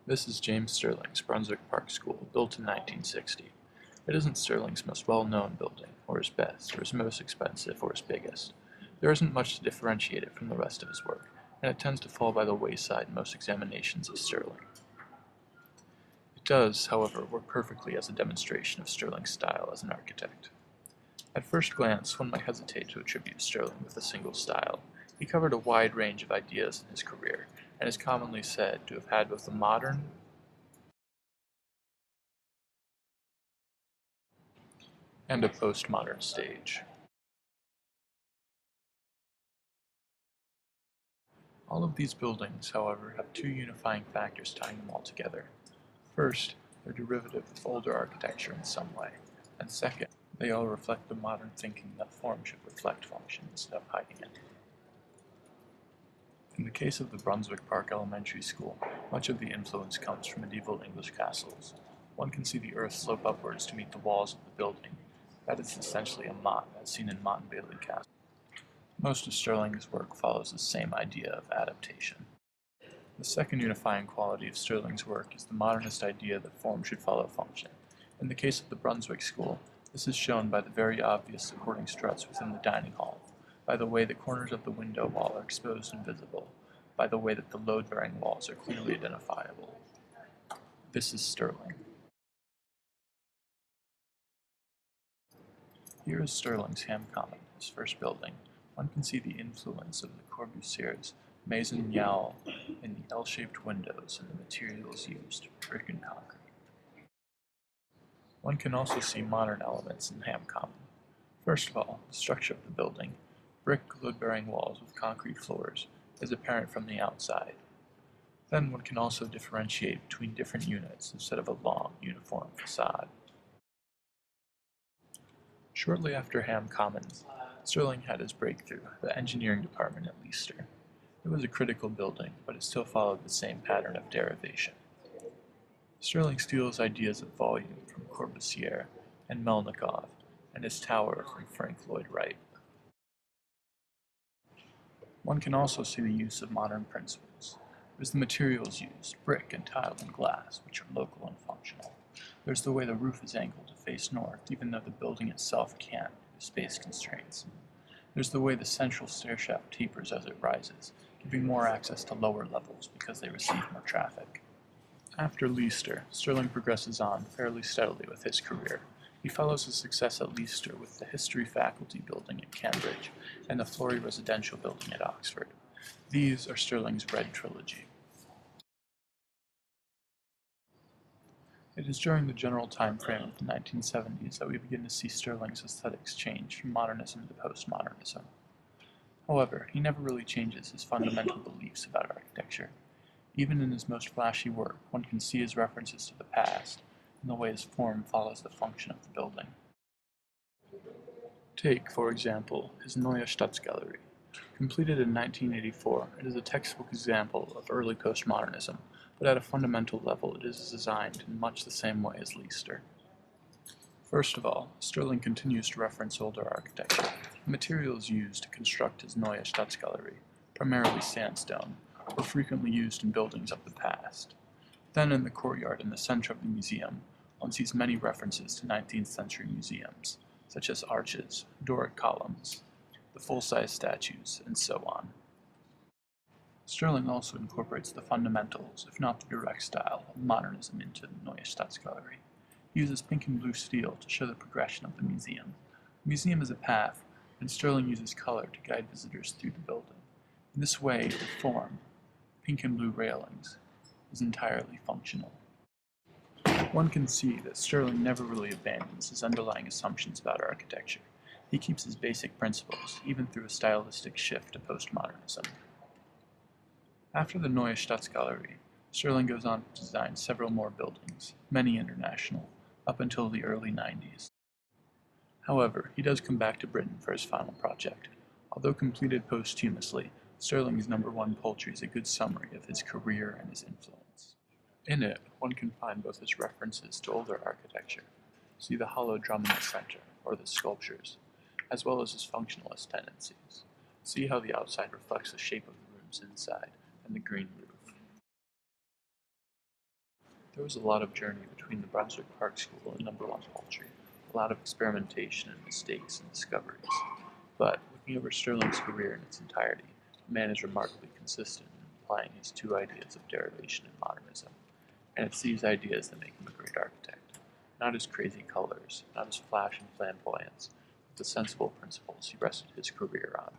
This is James Stirling's Brunswick Park School, built in 1960. It isn't Stirling's most well-known building, or his best, or his most expensive, or his biggest. There isn't much to differentiate it from the rest of his work, and it tends to fall by the wayside in most examinations of Stirling. It does, however, work perfectly as a demonstration of Stirling's style as an architect. At first glance, one might hesitate to attribute Stirling with a single style. He covered a wide range of ideas in his career, and is commonly said to have had both a modern and a postmodern stage. All of these buildings, however, have two unifying factors tying them all together. First, they're derivative of older architecture in some way, and second, they all reflect the modern thinking that form should reflect function instead of hiding it. In the case of the Brunswick Park Elementary School, much of the influence comes from medieval English castles. One can see the earth slope upwards to meet the walls of the building. That is essentially a motte, as seen in Motte and Bailey Castle. Most of Stirling's work follows the same idea of adaptation. The second unifying quality of Stirling's work is the modernist idea that form should follow function. In the case of the Brunswick School, this is shown by the very obvious supporting struts within the dining hall, by the way the corners of the window wall are exposed and visible, by the way that the load-bearing walls are clearly identifiable. This is Stirling. Here is Stirling's Ham Common, his first building. One can see the influence of Le Corbusier's maison Niall in the L-shaped windows and the materials used, brick and concrete. One can also see modern elements in Ham Common. First of all, the structure of the building, brick load-bearing walls with concrete floors, is apparent from the outside. Then one can also differentiate between different units instead of a long, uniform facade. Shortly after Ham Common, Stirling had his breakthrough, the engineering department at Leicester. It was a critical building, but it still followed the same pattern of derivation. Stirling steals ideas of volume from Corbusier and Melnikov, and his tower from Frank Lloyd Wright. One can also see the use of modern principles. There's the materials used, brick and tile and glass, which are local and functional. There's the way the roof is angled to face north, even though the building itself can't due to space constraints. There's the way the central stair shaft tapers as it rises, giving more access to lower levels because they receive more traffic. After Leicester, Stirling progresses on fairly steadily with his career. He follows his success at Leicester with the History Faculty Building at Cambridge and the Florey Residential Building at Oxford. These are Stirling's Red Trilogy. It is during the general time frame of the 1970s that we begin to see Stirling's aesthetics change from modernism to postmodernism. However, he never really changes his fundamental beliefs about architecture. Even in his most flashy work, one can see his references to the past and the way his form follows the function of the building. Take, for example, his Neue Staatsgalerie. Completed in 1984, it is a textbook example of early postmodernism, but at a fundamental level it is designed in much the same way as Leicester. First of all, Stirling continues to reference older architecture. The materials used to construct his Neue Staatsgalerie, primarily sandstone, were frequently used in buildings of the past. Then in the courtyard in the center of the museum, one sees many references to 19th century museums, such as arches, Doric columns, the full-size statues, and so on. Stirling also incorporates the fundamentals, if not the direct style, of modernism into the Neue Staatsgalerie. He uses pink and blue steel to show the progression of the museum. The museum is a path, and Stirling uses color to guide visitors through the building. In this way, the form, pink and blue railings, is entirely functional. One can see that Stirling never really abandons his underlying assumptions about architecture. He keeps his basic principles, even through a stylistic shift to postmodernism. After the Neue Staatsgalerie, Stirling goes on to design several more buildings, many international, up until the early 90s. However, he does come back to Britain for his final project. Although completed posthumously, Stirling's #1 Poultry is a good summary of his career and his influence. In it, one can find both his references to older architecture, see the hollow drum in the center, or the sculptures, as well as his functionalist tendencies. See how the outside reflects the shape of the rooms inside, and the green roof. There was a lot of journey between the Brunswick Park School and number 1 Poultry, a lot of experimentation and mistakes and discoveries. But looking over Stirling's career in its entirety, the man is remarkably consistent in applying his two ideas of derivation and modernism, and it's these ideas that make him a great architect. Not his crazy colors, not his flash and flamboyance, but the sensible principles he rested his career on.